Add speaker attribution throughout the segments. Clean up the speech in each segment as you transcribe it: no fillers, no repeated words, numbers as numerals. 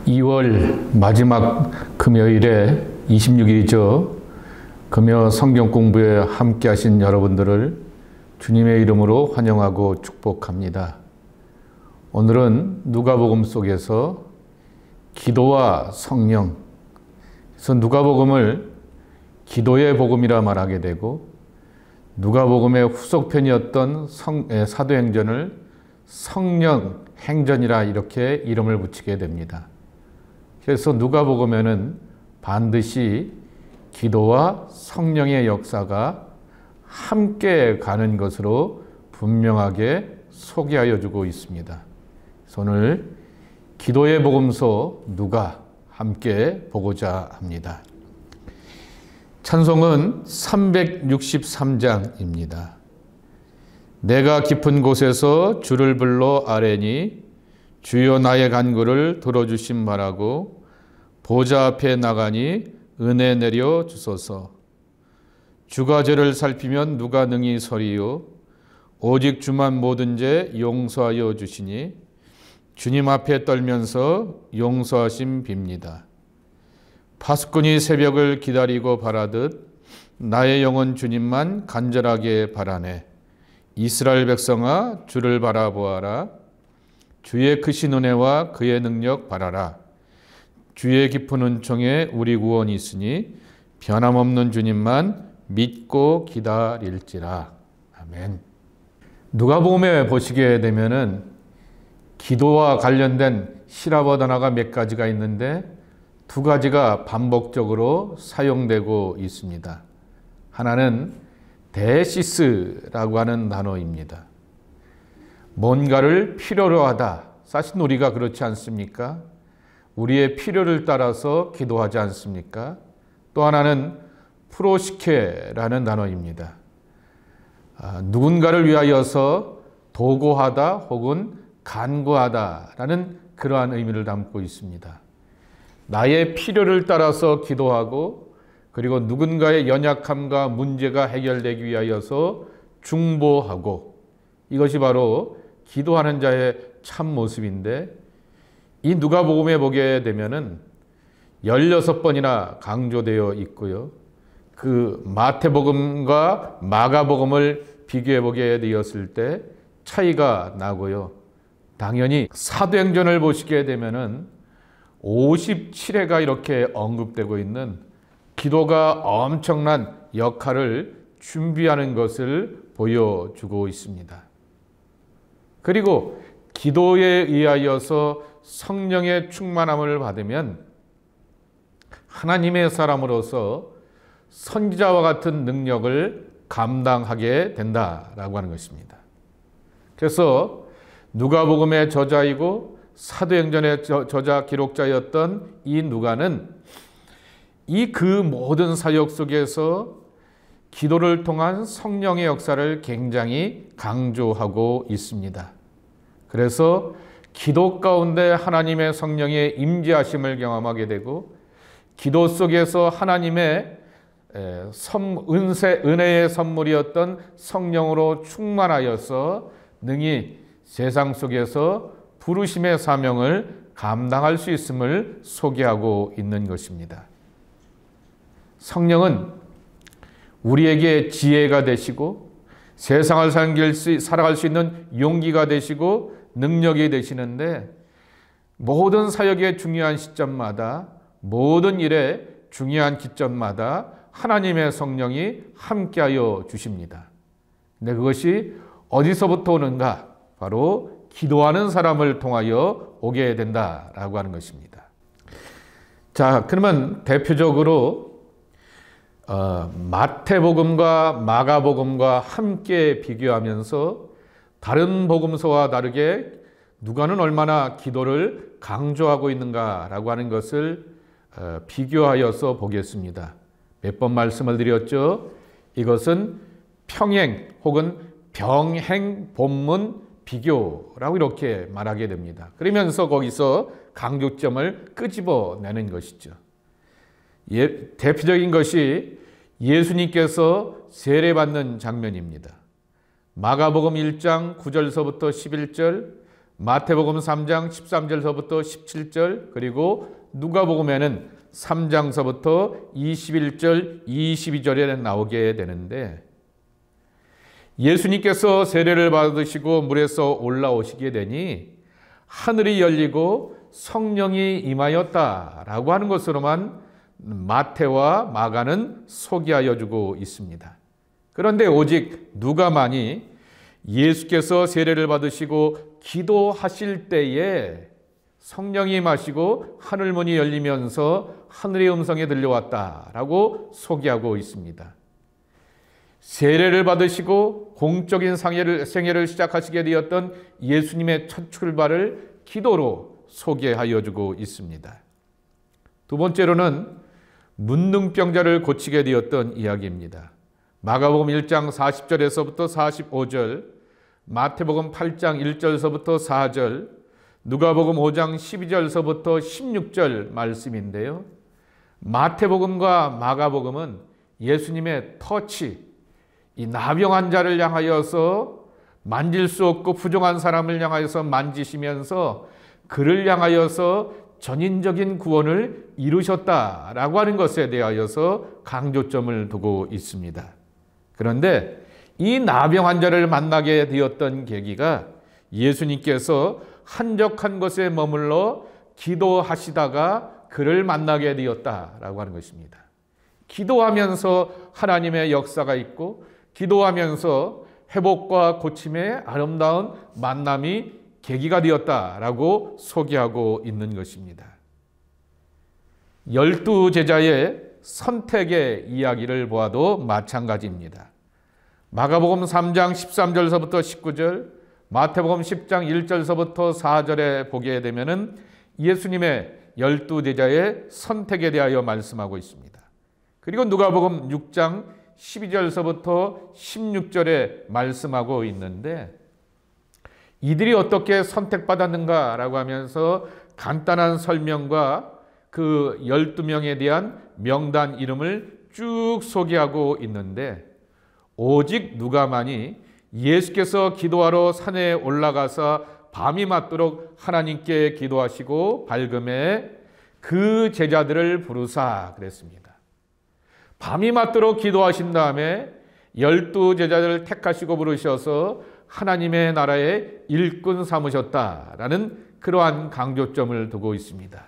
Speaker 1: 2월 마지막 금요일에 26일이죠. 금요 성경 공부에 함께 하신 여러분들을 주님의 이름으로 환영하고 축복합니다. 오늘은 누가복음 속에서 기도와 성령, 그래서 누가복음을 기도의 복음이라 말하게 되고 누가복음의 후속편이었던 사도행전을 성령 행전이라 이렇게 이름을 붙이게 됩니다. 그래서 누가복음에는 반드시 기도와 성령의 역사가 함께 가는 것으로 분명하게 소개하여 주고 있습니다. 그래서 오늘 기도의 복음서 누가 함께 보고자 합니다. 찬송은 363장입니다. 내가 깊은 곳에서 주를 불러 아뢰니 주여 나의 간구를 들어주심 바라고 보좌 앞에 나가니 은혜 내려 주소서. 주가 죄를 살피면 누가 능히 서리요 오직 주만 모든 죄 용서하여 주시니 주님 앞에 떨면서 용서하심 빕니다. 파수꾼이 새벽을 기다리고 바라듯 나의 영혼 주님만 간절하게 바라네. 이스라엘 백성아 주를 바라보아라. 주의 크신 은혜와 그의 능력 바라라. 주의 깊은 은총에 우리 구원이 있으니 변함없는 주님만 믿고 기다릴지라. 아멘. 누가복음에 보시게 되면은 기도와 관련된 실화어 단어가 몇 가지가 있는데 두 가지가 반복적으로 사용되고 있습니다. 하나는 데시스라고 하는 단어입니다. 뭔가를 필요로 하다. 사실 우리가 그렇지 않습니까? 우리의 필요를 따라서 기도하지 않습니까? 또 하나는 프로시케라는 단어입니다. 누군가를 위하여서 도구하다 혹은 간구하다라는 그러한 의미를 담고 있습니다. 나의 필요를 따라서 기도하고 그리고 누군가의 연약함과 문제가 해결되기 위하여서 중보하고 이것이 바로 기도하는 자의 참 모습인데 이 누가복음에 보게 되면은 16번이나 강조되어 있고요. 그 마태복음과 마가복음을 비교해 보게 되었을 때 차이가 나고요. 당연히 사도행전을 보시게 되면은 57회가 이렇게 언급되고 있는 기도가 엄청난 역할을 준비하는 것을 보여주고 있습니다. 그리고 기도에 의하여서 성령의 충만함을 받으면 하나님의 사람으로서 선지자와 같은 능력을 감당하게 된다라고 하는 것입니다. 그래서 누가복음의 저자이고 사도행전의 저자 기록자였던 이 누가는 이 그 모든 사역 속에서 기도를 통한 성령의 역사를 굉장히 강조하고 있습니다. 그래서 기도 가운데 하나님의 성령의 임재하심을 경험하게 되고 기도 속에서 하나님의 은혜의 선물이었던 성령으로 충만하여서 능히 세상 속에서 부르심의 사명을 감당할 수 있음을 소개하고 있는 것입니다. 성령은 우리에게 지혜가 되시고 세상을 살아갈 수 있는 용기가 되시고 능력이 되시는데 모든 사역의 중요한 시점마다 모든 일의 중요한 기점마다 하나님의 성령이 함께하여 주십니다. 근데 그것이 어디서부터 오는가? 바로 기도하는 사람을 통하여 오게 된다라고 하는 것입니다. 자, 그러면 대표적으로 마태복음과 마가복음과 함께 비교하면서 다른 복음서와 다르게 누가는 얼마나 기도를 강조하고 있는가라고 하는 것을 비교하여서 보겠습니다. 몇 번 말씀을 드렸죠. 이것은 평행 혹은 병행 본문 비교라고 이렇게 말하게 됩니다. 그러면서 거기서 강조점을 끄집어내는 것이죠. 대표적인 것이 예수님께서 세례받는 장면입니다. 마가복음 1장 9절서부터 11절, 마태복음 3장 13절서부터 17절, 그리고 누가복음에는 3장서부터 21절, 22절에 나오게 되는데, 예수님께서 세례를 받으시고 물에서 올라오시게 되니 하늘이 열리고 성령이 임하였다라고 하는 것으로만 마태와 마가는 소개하여 주고 있습니다. 그런데 오직 누가만이 예수께서 세례를 받으시고 기도하실 때에 성령이 임하시고 하늘문이 열리면서 하늘의 음성이 들려왔다라고 소개하고 있습니다. 세례를 받으시고 공적인 생애를 시작하시게 되었던 예수님의 첫 출발을 기도로 소개하여 주고 있습니다. 두 번째로는 문둥병자를 고치게 되었던 이야기입니다. 마가복음 1장 40절에서부터 45절, 마태복음 8장 1절서부터 4절, 누가복음 5장 12절서부터 16절 말씀인데요. 마태복음과 마가복음은 예수님의 터치, 이 나병 자를 향하여서 만질 수 없고 부정한 사람을 향하여서 만지시면서 그를 향하여서 전인적인 구원을 이루셨다라고 하는 것에 대하여서 강조점을 두고 있습니다. 그런데 이 나병 환자를 만나게 되었던 계기가 예수님께서 한적한 곳에 머물러 기도하시다가 그를 만나게 되었다라고 하는 것입니다. 기도하면서 하나님의 역사가 있고 기도하면서 회복과 고침의 아름다운 만남이 계기가 되었다라고 소개하고 있는 것입니다. 12 제자의 선택의 이야기를 보아도 마찬가지입니다. 마가복음 3장 13절서부터 19절, 마태복음 10장 1절서부터 4절에 보게 되면은 예수님의 12 제자의 선택에 대하여 말씀하고 있습니다. 그리고 누가복음 6장 12절서부터 16절에 말씀하고 있는데, 이들이 어떻게 선택받았는가라고 하면서 간단한 설명과 그 12명에 대한 명단 이름을 쭉 소개하고 있는데, 오직 누가만이 예수께서 기도하러 산에 올라가서 밤이 맞도록 하나님께 기도하시고 밝음에 그 제자들을 부르사 그랬습니다. 밤이 맞도록 기도하신 다음에 12 제자들을 택하시고 부르셔서 하나님의 나라의 일꾼 삼으셨다라는 그러한 강조점을 두고 있습니다.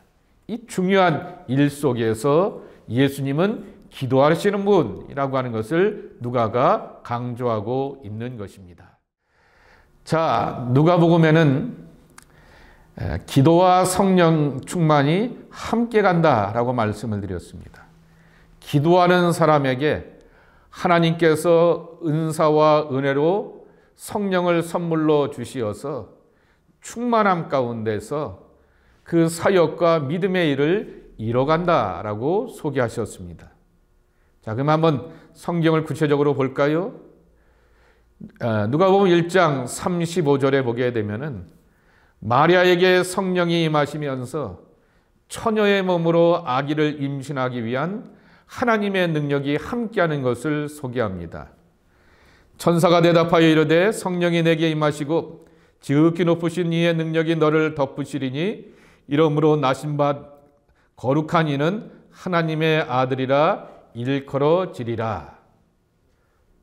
Speaker 1: 이 중요한 일 속에서 예수님은 기도하시는 분이라고 하는 것을 누가가 강조하고 있는 것입니다. 자, 누가복음에는 기도와 성령 충만이 함께 간다라고 말씀을 드렸습니다. 기도하는 사람에게 하나님께서 은사와 은혜로 성령을 선물로 주시어서 충만함 가운데서 그 사역과 믿음의 일을 이뤄간다라고 소개하셨습니다. 자, 그럼 한번 성경을 구체적으로 볼까요? 누가복음 1장 35절에 보게 되면은 마리아에게 성령이 임하시면서 처녀의 몸으로 아기를 임신하기 위한 하나님의 능력이 함께하는 것을 소개합니다. 천사가 대답하여 이르되 성령이 내게 임하시고 지극히 높으신 이의 능력이 너를 덮으시리니 이러므로 나신바 거룩한 이는 하나님의 아들이라 일컬어지리라.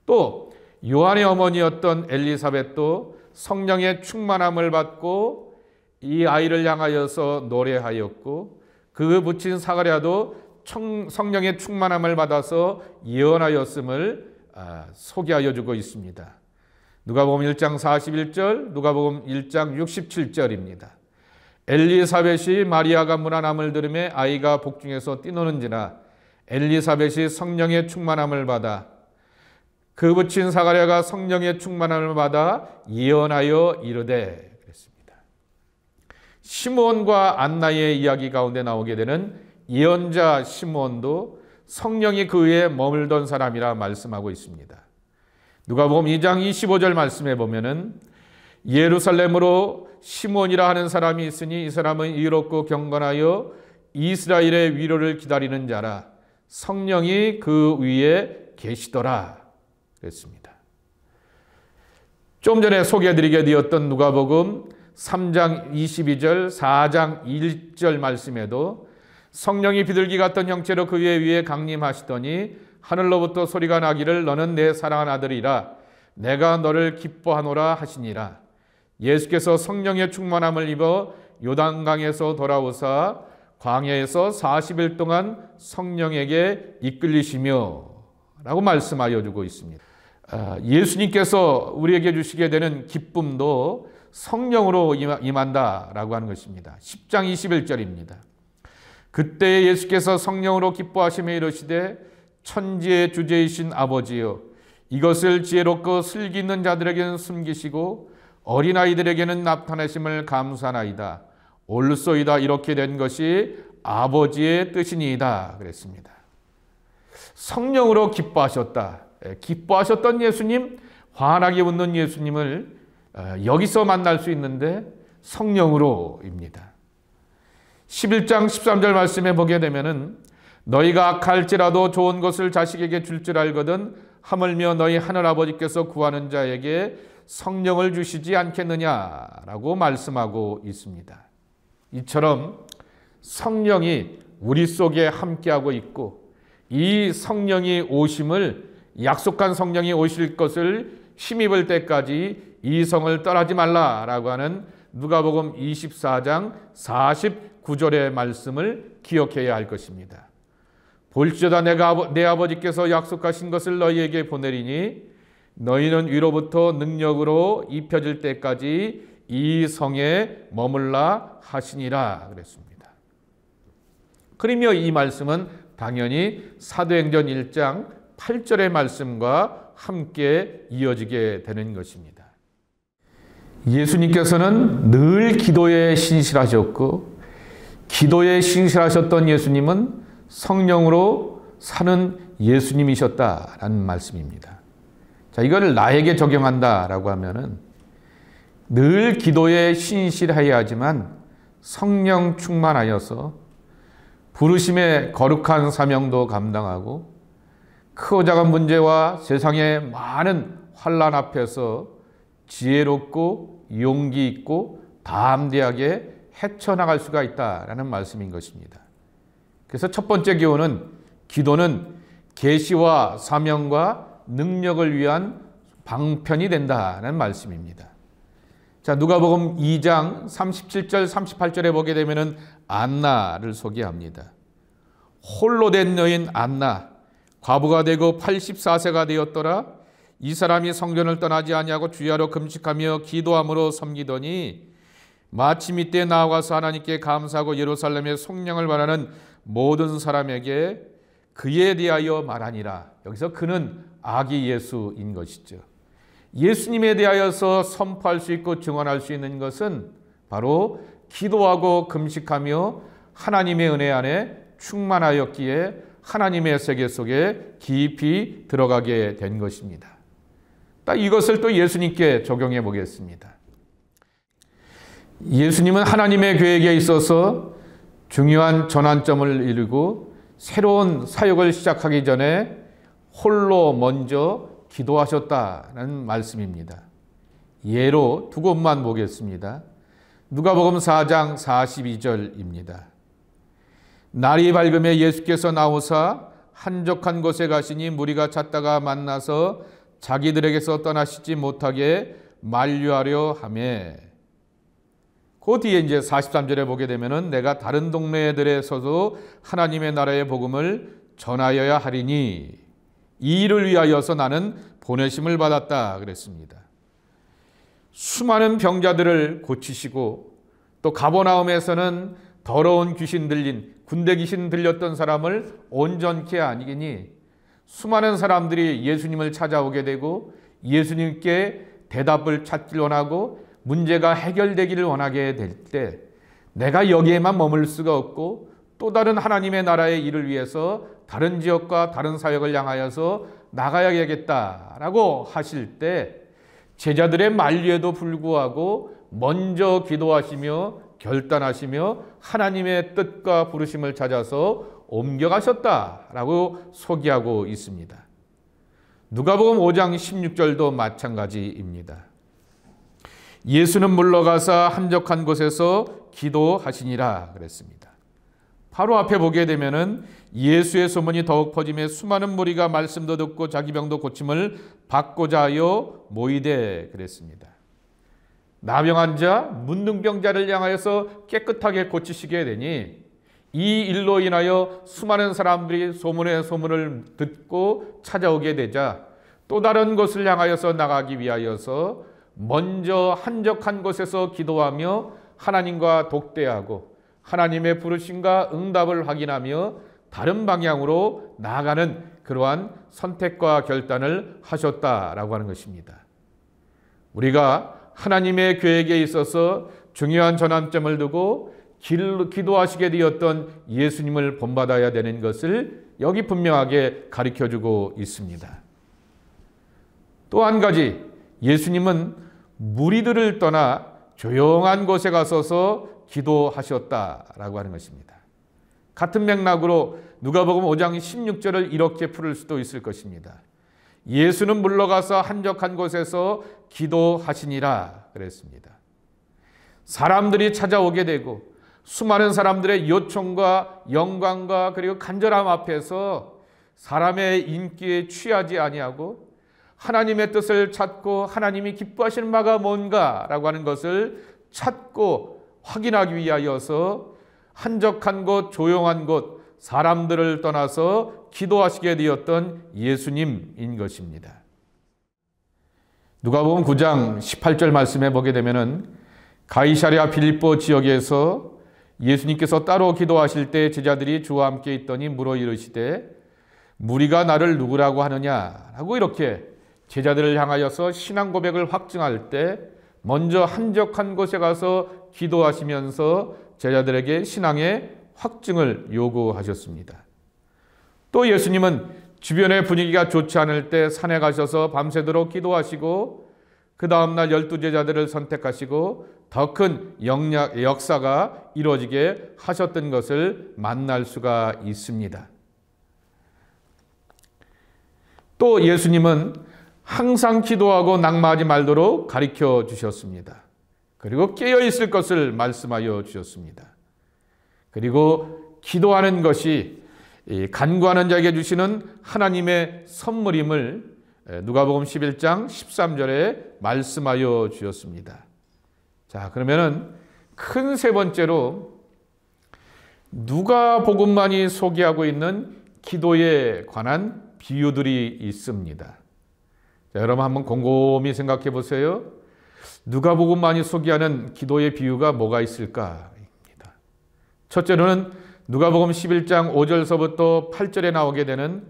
Speaker 1: 또 요한의 어머니였던 엘리사벳도 성령의 충만함을 받고 이 아이를 향하여서 노래하였고 그 부친 사가랴도 성령의 충만함을 받아서 예언하였음을 소개하여 주고 있습니다. 누가복음 1장 41절, 누가복음 1장 67절입니다. 엘리사벳이 마리아가 문안함을 들으매 아이가 복중에서 뛰노는지라 엘리사벳이 성령의 충만함을 받아 그 부친 사가랴가 성령의 충만함을 받아 예언하여 이르되 그랬습니다. 시므온과 안나의 이야기 가운데 나오게 되는 예언자 시므온도 성령이 그 위에 머물던 사람이라 말씀하고 있습니다. 누가복음 2장 25절 말씀에 보면은 예루살렘으로 시므온이라 하는 사람이 있으니 이 사람은 의롭고 경건하여 이스라엘의 위로를 기다리는 자라 성령이 그 위에 계시더라 그랬습니다. 좀 전에 소개해드리게 되었던 누가복음 3장 22절, 4장 1절 말씀에도 성령이 비둘기 같은 형체로 그의 위에 강림하시더니 하늘로부터 소리가 나기를 너는 내 사랑하는 아들이라 내가 너를 기뻐하노라 하시니라. 예수께서 성령의 충만함을 입어 요단강에서 돌아오사 광야에서 40일 동안 성령에게 이끌리시며 라고 말씀하여 주고 있습니다. 예수님께서 우리에게 주시게 되는 기쁨도 성령으로 임한다라고 하는 것입니다. 10장 21절입니다. 그때 예수께서 성령으로 기뻐하시며 이르시되 천지의 주제이신 아버지여 이것을 지혜롭고 슬기 있는 자들에게는 숨기시고 어린아이들에게는 나타내심을 감사하나이다. 옳소이다. 이렇게 된 것이 아버지의 뜻이니이다 그랬습니다. 성령으로 기뻐하셨다. 기뻐하셨던 예수님, 환하게 웃는 예수님을 여기서 만날 수 있는데 성령으로입니다. 11장 13절 말씀에 보게 되면은 너희가 악할지라도 좋은 것을 자식에게 줄 줄 알거든 하물며 너희 하늘아버지께서 구하는 자에게 성령을 주시지 않겠느냐라고 말씀하고 있습니다. 이처럼 성령이 우리 속에 함께하고 있고 이 성령이 오심을 약속한 성령이 오실 것을 힘입을 때까지 이 성을 떠나지 말라라고 하는 누가복음 24장 49절의 말씀을 기억해야 할 것입니다. 볼지어다 내가 내 아버지께서 약속하신 것을 너희에게 보내리니 너희는 위로부터 능력으로 입혀질 때까지 이 성에 머물라 하시니라 그랬습니다. 그러며 이 말씀은 당연히 사도행전 1장 8절의 말씀과 함께 이어지게 되는 것입니다. 예수님께서는 늘 기도에 신실하셨고 기도에 신실하셨던 예수님은 성령으로 사는 예수님이셨다라는 말씀입니다. 자, 이걸 나에게 적용한다라고 하면은 늘 기도에 신실해야지만 성령 충만하여서 부르심의 거룩한 사명도 감당하고 크고 작은 문제와 세상의 많은 환난 앞에서 지혜롭고 용기 있고 담대하게 헤쳐나갈 수가 있다라는 말씀인 것입니다. 그래서 첫 번째 교훈은 기도는 계시와 사명과 능력을 위한 방편이 된다는 말씀입니다. 자, 누가복음 2장 37절 38절에 보게 되면은 안나를 소개합니다. 홀로 된 여인 안나, 과부가 되고 84세가 되었더라. 이 사람이 성전을 떠나지 아니하고 주야로 금식하며 기도함으로 섬기더니 마침 이때 나아가서 하나님께 감사하고 예루살렘의 성령을 바라는 모든 사람에게 그에 대하여 말하니라. 여기서 그는 아기 예수인 것이죠. 예수님에 대하여서 선포할 수 있고 증언할 수 있는 것은 바로 기도하고 금식하며 하나님의 은혜 안에 충만하였기에 하나님의 세계 속에 깊이 들어가게 된 것입니다. 이것을 또 예수님께 적용해 보겠습니다. 예수님은 하나님의 계획에 있어서 중요한 전환점을 이루고 새로운 사역을 시작하기 전에 홀로 먼저 기도하셨다는 말씀입니다. 예로 두 곳만 보겠습니다. 누가복음 4장 42절입니다. 날이 밝음에 예수께서 나오사 한적한 곳에 가시니 무리가 찾다가 만나서 자기들에게서 떠나시지 못하게 만류하려 하매. 그 뒤에 이제 43절에 보게 되면은 내가 다른 동네들에서도 하나님의 나라의 복음을 전하여야 하리니 이 일을 위하여서 나는 보내심을 받았다 그랬습니다. 수많은 병자들을 고치시고 또 가버나움에서는 더러운 귀신 들린 군대 귀신 들렸던 사람을 온전케 하니 수많은 사람들이 예수님을 찾아오게 되고 예수님께 대답을 찾길 원하고 문제가 해결되기를 원하게 될 때 내가 여기에만 머물 수가 없고 또 다른 하나님의 나라의 일을 위해서 다른 지역과 다른 사역을 향하여서 나가야겠다라고 하실 때 제자들의 만류에도 불구하고 먼저 기도하시며 결단하시며 하나님의 뜻과 부르심을 찾아서 옮겨가셨다라고 소개하고 있습니다. 누가복음 5장 16절도 마찬가지입니다. 예수는 물러가서 한적한 곳에서 기도하시니라 그랬습니다. 바로 앞에 보게 되면은 예수의 소문이 더욱 퍼지며 수많은 무리가 말씀도 듣고 자기 병도 고침을 받고자 하여 모이되 그랬습니다. 나병한 자, 문둥병자를 향하여서 깨끗하게 고치시게 되니 이 일로 인하여 수많은 사람들이 소문의 소문을 듣고 찾아오게 되자 또 다른 곳을 향하여서 나가기 위하여서 먼저 한적한 곳에서 기도하며 하나님과 독대하고 하나님의 부르심과 응답을 확인하며 다른 방향으로 나아가는 그러한 선택과 결단을 하셨다라고 하는 것입니다. 우리가 하나님의 계획에 있어서 중요한 전환점을 두고 기도하시게 되었던 예수님을 본받아야 되는 것을 여기 분명하게 가르쳐주고 있습니다. 또 한 가지, 예수님은 무리들을 떠나 조용한 곳에 가서서 기도하셨다라고 하는 것입니다. 같은 맥락으로 누가복음 5장 16절을 이렇게 풀을 수도 있을 것입니다. 예수는 물러가서 한적한 곳에서 기도하시니라 그랬습니다. 사람들이 찾아오게 되고 수많은 사람들의 요청과 영광과 그리고 간절함 앞에서 사람의 인기에 취하지 아니하고 하나님의 뜻을 찾고 하나님이 기뻐하시는 바가 뭔가라고 하는 것을 찾고 확인하기 위하여서 한적한 곳, 조용한 곳, 사람들을 떠나서 기도하시게 되었던 예수님인 것입니다. 누가복음 9장 18절 말씀에 보게 되면은 가이사랴 빌립보 지역에서 예수님께서 따로 기도하실 때 제자들이 주와 함께 있더니 물어 이르시되 무리가 나를 누구라고 하느냐라고 이렇게 제자들을 향하여서 신앙 고백을 확증할 때 먼저 한적한 곳에 가서 기도하시면서 제자들에게 신앙의 확증을 요구하셨습니다. 또 예수님은 주변의 분위기가 좋지 않을 때 산에 가셔서 밤새도록 기도하시고 그 다음날 12제자들을 선택하시고 더 큰 역사가 이루어지게 하셨던 것을 만날 수가 있습니다. 또 예수님은 항상 기도하고 낙마하지 말도록 가르쳐 주셨습니다. 그리고 깨어 있을 것을 말씀하여 주셨습니다. 그리고 기도하는 것이 간구하는 자에게 주시는 하나님의 선물임을 누가복음 11장 13절에 말씀하여 주셨습니다. 자, 그러면은 큰 세 번째로 누가복음만이 소개하고 있는 기도에 관한 비유들이 있습니다. 자, 여러분 한번 곰곰이 생각해 보세요. 누가복음만이 소개하는 기도의 비유가 뭐가 있을까입니다. 첫째로는 누가복음 11장 5절서부터 8절에 나오게 되는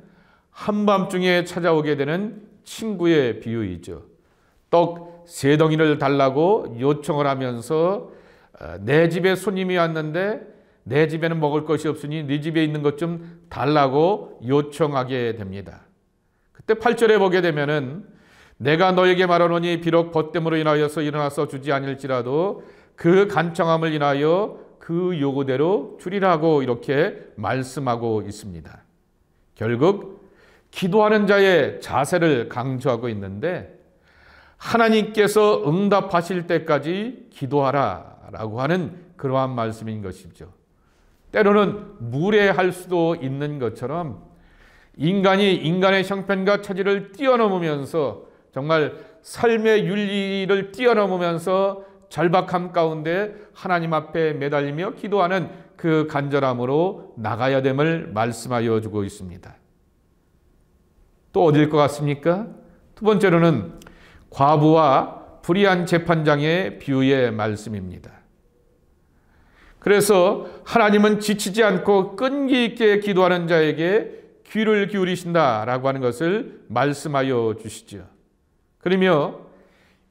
Speaker 1: 한밤중에 찾아오게 되는 친구의 비유이죠. 떡 3덩이를 달라고 요청을 하면서 내 집에 손님이 왔는데 내 집에는 먹을 것이 없으니 네 집에 있는 것 좀 달라고 요청하게 됩니다. 그때 8절에 보게 되면은 내가 너에게 말하노니 비록 벗됨으로 인하여서 일어나서 주지 아닐지라도 그 간청함을 인하여 그 요구대로 주리라고 이렇게 말씀하고 있습니다. 결국 기도하는 자의 자세를 강조하고 있는데 하나님께서 응답하실 때까지 기도하라라고 하는 그러한 말씀인 것이죠. 때로는 무례할 수도 있는 것처럼 인간이 인간의 형편과 처지를 뛰어넘으면서 정말 삶의 윤리를 뛰어넘으면서 절박함 가운데 하나님 앞에 매달리며 기도하는 그 간절함으로 나가야 됨을 말씀하여 주고 있습니다. 또 어딜 것 같습니까? 두 번째로는 과부와 불의한 재판장의 비유의 말씀입니다. 그래서 하나님은 지치지 않고 끈기 있게 기도하는 자에게 귀를 기울이신다라고 하는 것을 말씀하여 주시죠. 그러며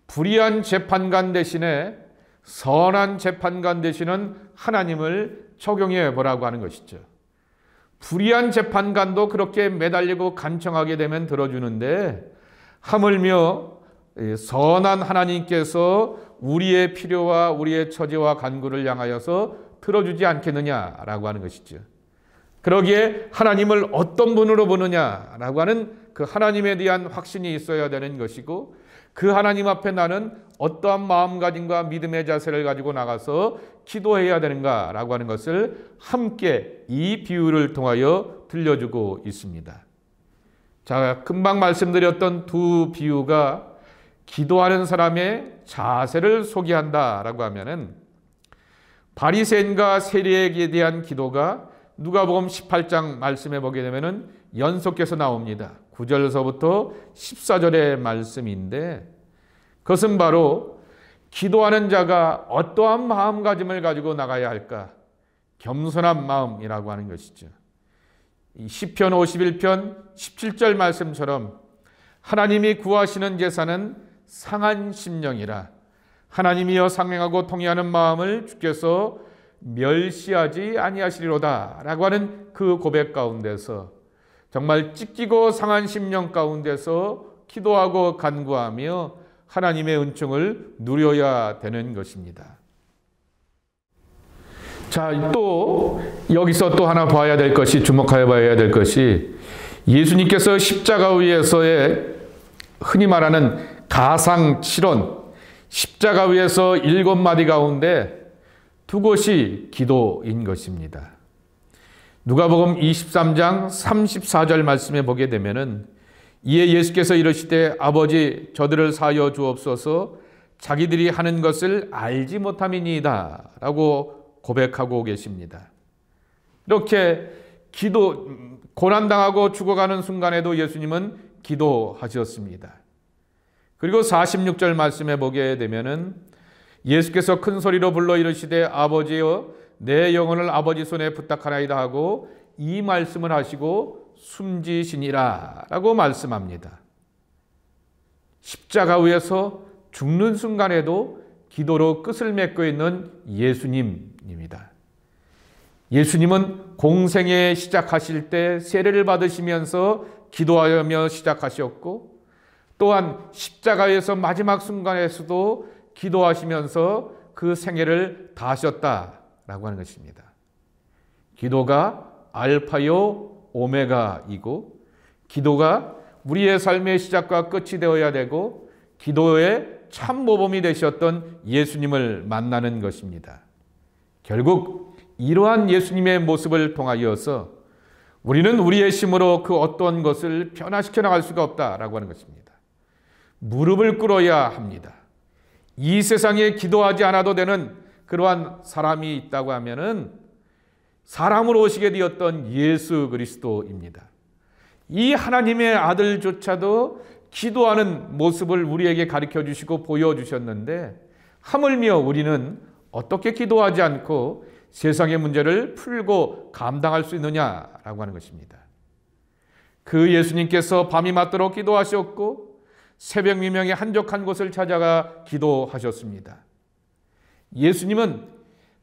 Speaker 1: 불의한 재판관 대신에 선한 재판관 되시는 하나님을 적용해 보라고 하는 것이죠. 불의한 재판관도 그렇게 매달리고 간청하게 되면 들어주는데 하물며 선한 하나님께서 우리의 필요와 우리의 처지와 간구를 향하여서 들어주지 않겠느냐라고 하는 것이죠. 그러기에 하나님을 어떤 분으로 보느냐라고 하는 그 하나님에 대한 확신이 있어야 되는 것이고 그 하나님 앞에 나는 어떠한 마음가짐과 믿음의 자세를 가지고 나가서 기도해야 되는가라고 하는 것을 함께 이 비유를 통하여 들려주고 있습니다. 자, 금방 말씀드렸던 두 비유가 기도하는 사람의 자세를 소개한다라고 하면은 바리새인과 세리에게 대한 기도가 누가복음 18장 말씀해 보게 되면은 연속해서 나옵니다. 9절서부터 14절의 말씀인데 그것은 바로 기도하는 자가 어떠한 마음가짐을 가지고 나가야 할까? 겸손한 마음이라고 하는 것이죠. 시편 51편 17절 말씀처럼 하나님이 구하시는 제사는 상한 심령이라 하나님이여 상행하고 통회하는 마음을 주께서 멸시하지 아니하시리로다 라고 하는 그 고백 가운데서 정말 찢기고 상한 심령 가운데서 기도하고 간구하며 하나님의 은총을 누려야 되는 것입니다. 자, 또 여기서 또 하나 봐야 될 것이, 주목하여 봐야 될 것이 예수님께서 십자가 위에서의 흔히 말하는 가상 7원, 십자가 위에서 7마디 가운데 두 곳이 기도인 것입니다. 누가복음 23장 34절 말씀에 보게 되면은 이에 예수께서 이르시되 아버지 저들을 사하여 주옵소서 자기들이 하는 것을 알지 못함이니이다 라고 고백하고 계십니다. 이렇게 고난당하고 죽어가는 순간에도 예수님은 기도하셨습니다. 그리고 46절 말씀에 보게 되면은 예수께서 큰 소리로 불러 이르시되 아버지여 내 영혼을 아버지 손에 부탁하나이다 하고 이 말씀을 하시고 숨지시니라 라고 말씀합니다. 십자가 위에서 죽는 순간에도 기도로 끝을 맺고 있는 예수님입니다. 예수님은 공생에 시작하실 때 세례를 받으시면서 기도하며 시작하셨고 또한 십자가에서 마지막 순간에서도 기도하시면서 그 생애를 다하셨다라고 하는 것입니다. 기도가 알파요 오메가이고 기도가 우리의 삶의 시작과 끝이 되어야 되고 기도의 참 모범이 되셨던 예수님을 만나는 것입니다. 결국 이러한 예수님의 모습을 통하여서 우리는 우리의 힘으로 그 어떤 것을 변화시켜 나갈 수가 없다라고 하는 것입니다. 무릎을 꿇어야 합니다. 이 세상에 기도하지 않아도 되는 그러한 사람이 있다고 하면은 사람으로 오시게 되었던 예수 그리스도입니다. 이 하나님의 아들조차도 기도하는 모습을 우리에게 가르쳐 주시고 보여주셨는데 하물며 우리는 어떻게 기도하지 않고 세상의 문제를 풀고 감당할 수 있느냐라고 하는 것입니다. 그 예수님께서 밤이 맞도록 기도하셨고 새벽 미명에 한적한 곳을 찾아가 기도하셨습니다. 예수님은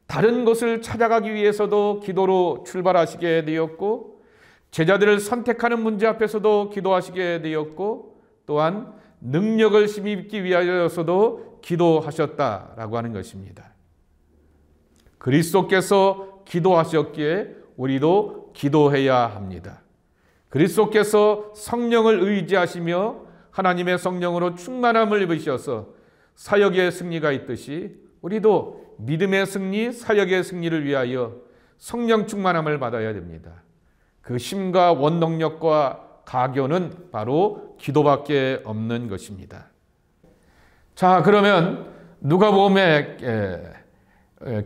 Speaker 1: 다른 곳을 찾아가기 위해서도 기도로 출발하시게 되었고 제자들을 선택하는 문제 앞에서도 기도하시게 되었고 또한 능력을 힘입기 위하여서도 기도하셨다라고 하는 것입니다. 그리스도께서 기도하셨기에 우리도 기도해야 합니다. 그리스도께서 성령을 의지하시며 하나님의 성령으로 충만함을 입으셔서 사역의 승리가 있듯이 우리도 믿음의 승리, 사역의 승리를 위하여 성령 충만함을 받아야 됩니다. 그 힘과 원동력과 가교는 바로 기도밖에 없는 것입니다. 자, 그러면 누가복음에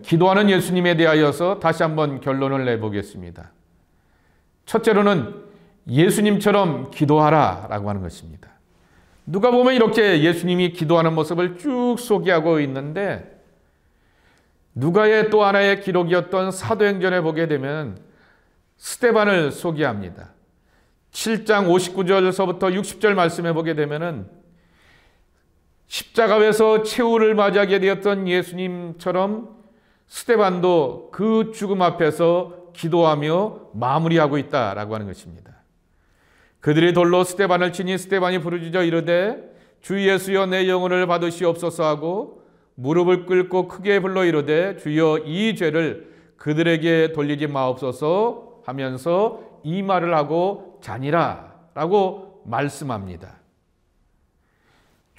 Speaker 1: 기도하는 예수님에 대하여서 다시 한번 결론을 내보겠습니다. 첫째로는 예수님처럼 기도하라라고 하는 것입니다. 누가복음에 이렇게 예수님이 기도하는 모습을 쭉 소개하고 있는데 누가의 또 하나의 기록이었던 사도행전에 보게 되면 스데반을 소개합니다. 7장 59절서부터 60절 말씀에 보게 되면은 십자가에서 최후를 맞이하게 되었던 예수님처럼 스데반도 그 죽음 앞에서 기도하며 마무리하고 있다라고 하는 것입니다. 그들이 돌로 스데반을 치니 스데반이 부르짖어 이르되 주 예수여 내 영혼을 받으시옵소서 하고 무릎을 꿇고 크게 불러 이르되 주여 이 죄를 그들에게 돌리지 마옵소서 하면서 이 말을 하고 자니라 라고 말씀합니다.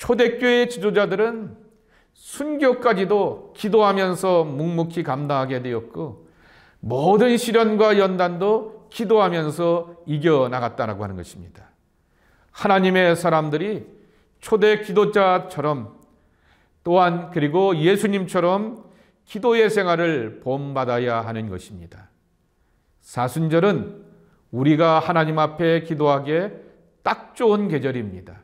Speaker 1: 초대교회 지도자들은 순교까지도 기도하면서 묵묵히 감당하게 되었고 모든 시련과 연단도 기도하면서 이겨나갔다고 하는 것입니다. 하나님의 사람들이 초대 기도자처럼 또한 그리고 예수님처럼 기도의 생활을 본받아야 하는 것입니다. 사순절은 우리가 하나님 앞에 기도하기에 딱 좋은 계절입니다.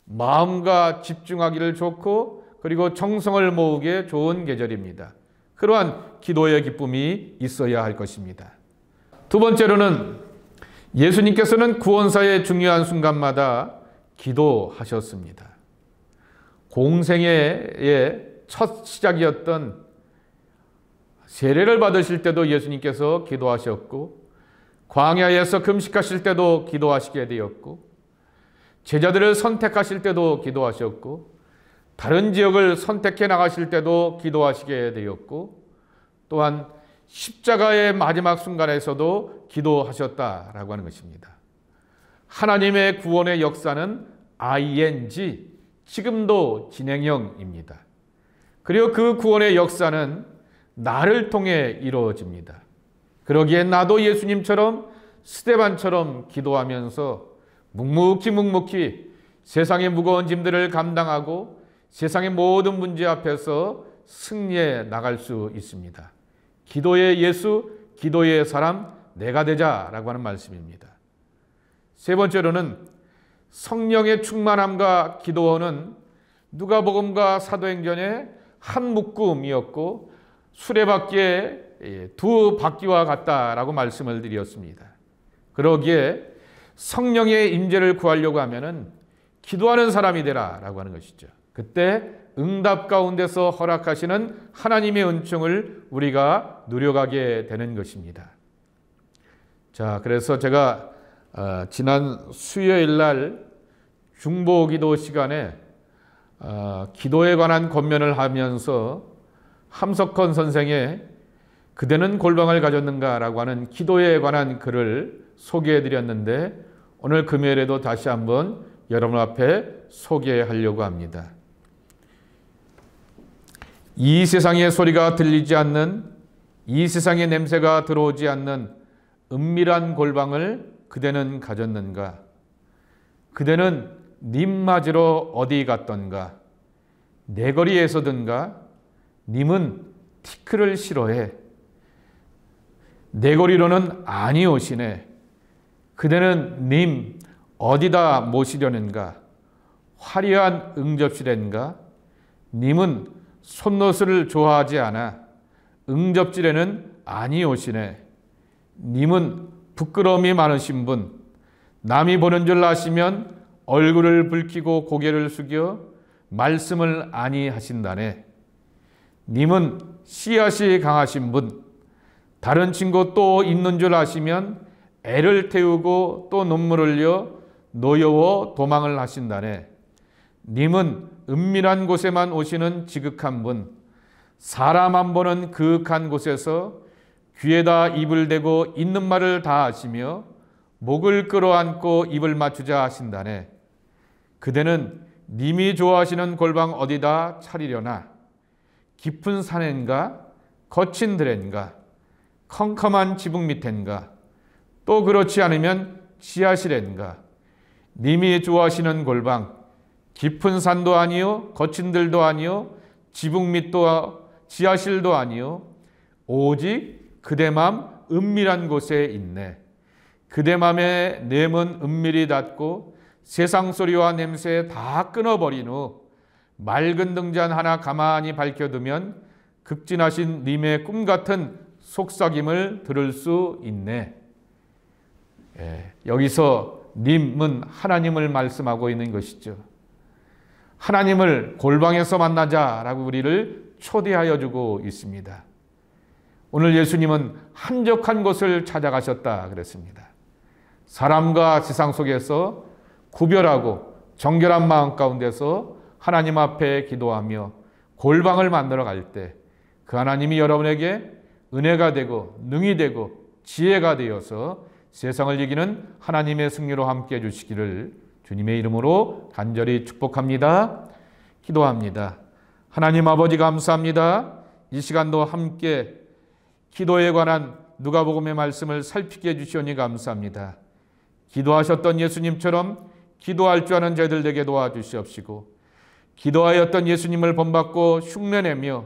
Speaker 1: 마음과 집중하기를 좋고 그리고 정성을 모으기에 좋은 계절입니다. 그러한 기도의 기쁨이 있어야 할 것입니다. 두 번째로는 예수님께서는 구원사의 중요한 순간마다 기도하셨습니다. 공생애의 첫 시작이었던 세례를 받으실 때도 예수님께서 기도하셨고 광야에서 금식하실 때도 기도하시게 되었고 제자들을 선택하실 때도 기도하셨고 다른 지역을 선택해 나가실 때도 기도하시게 되었고 또한 십자가의 마지막 순간에서도 기도하셨다라고 하는 것입니다. 하나님의 구원의 역사는 ing, 지금도 진행형입니다. 그리고 그 구원의 역사는 나를 통해 이루어집니다. 그러기에 나도 예수님처럼 스데반처럼 기도하면서 묵묵히 세상의 무거운 짐들을 감당하고 세상의 모든 문제 앞에서 승리해 나갈 수 있습니다. 기도의 예수, 기도의 사람, 내가 되자라고 하는 말씀입니다. 세 번째로는 성령의 충만함과 기도는 누가복음과 사도행전의 한 묶음이었고 수레바퀴의 두 바퀴와 같다라고 말씀을 드렸습니다. 그러기에 성령의 임재를 구하려고 하면은 기도하는 사람이 되라라고 하는 것이죠. 그때 응답 가운데서 허락하시는 하나님의 은총을 우리가 누려가게 되는 것입니다. 자, 그래서 제가 지난 수요일 날 중보기도 시간에 기도에 관한 권면을 하면서 함석헌 선생의 그대는 골방을 가졌는가라고 하는 기도에 관한 글을 소개해 드렸는데 오늘 금요일에도 다시 한번 여러분 앞에 소개하려고 합니다. 이 세상의 소리가 들리지 않는, 이 세상의 냄새가 들어오지 않는 은밀한 골방을 그대는 가졌는가? 그대는 님 맞으러 어디 갔던가? 내 거리에서든가? 님은 티크를 싫어해. 내 거리로는 아니 오시네. 그대는 님 어디다 모시려는가? 화려한 응접실인가? 님은 손노술을 좋아하지 않아. 응접질에는 아니 오시네. 님은 부끄러움이 많으신 분, 남이 보는 줄 아시면 얼굴을 붉히고 고개를 숙여 말씀을 아니 하신다네. 님은 씨앗이 강하신 분, 다른 친구 또 있는 줄 아시면 애를 태우고 또 눈물 흘려 노여워 도망을 하신다네. 님은 은밀한 곳에만 오시는 지극한 분, 사람 안 보는 그윽한 곳에서 귀에다 입을 대고 있는 말을 다 하시며 목을 끌어안고 입을 맞추자 하신다네. 그대는 님이 좋아하시는 골방 어디다 차리려나? 깊은 산엔가? 거친 들엔가? 컴컴한 지붕 밑엔가? 또 그렇지 않으면 지하실엔가? 님이 좋아하시는 골방, 깊은 산도 아니요, 거친 들도 아니요, 지붕 밑도 지하실도 아니요, 오직 그대 맘 은밀한 곳에 있네. 그대 맘의 뇌문 은밀히 닫고 세상 소리와 냄새 다 끊어버린 후 맑은 등잔 하나 가만히 밝혀두면 극진하신 님의 꿈 같은 속삭임을 들을 수 있네. 여기서 님은 하나님을 말씀하고 있는 것이죠. 하나님을 골방에서 만나자라고 우리를 초대하여 주고 있습니다. 오늘 예수님은 한적한 곳을 찾아가셨다 그랬습니다. 사람과 세상 속에서 구별하고 정결한 마음 가운데서 하나님 앞에 기도하며 골방을 만들어 갈 때 그 하나님이 여러분에게 은혜가 되고 능이 되고 지혜가 되어서 세상을 이기는 하나님의 승리로 함께해 주시기를 주님의 이름으로 간절히 축복합니다. 기도합니다. 하나님 아버지 감사합니다. 이 시간도 함께 기도에 관한 누가복음의 말씀을 살피게 해주시오니 감사합니다. 기도하셨던 예수님처럼 기도할 줄 아는 저희들 되게 도와주시옵시고, 기도하였던 예수님을 본받고 흉내내며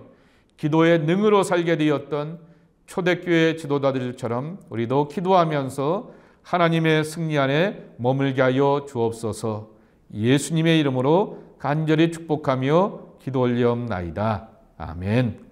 Speaker 1: 기도의 능으로 살게 되었던 초대교회 지도자들처럼 우리도 기도하면서 하나님의 승리 안에 머물게 하여 주옵소서. 예수님의 이름으로 간절히 축복하며 기도 올리옵나이다. 아멘.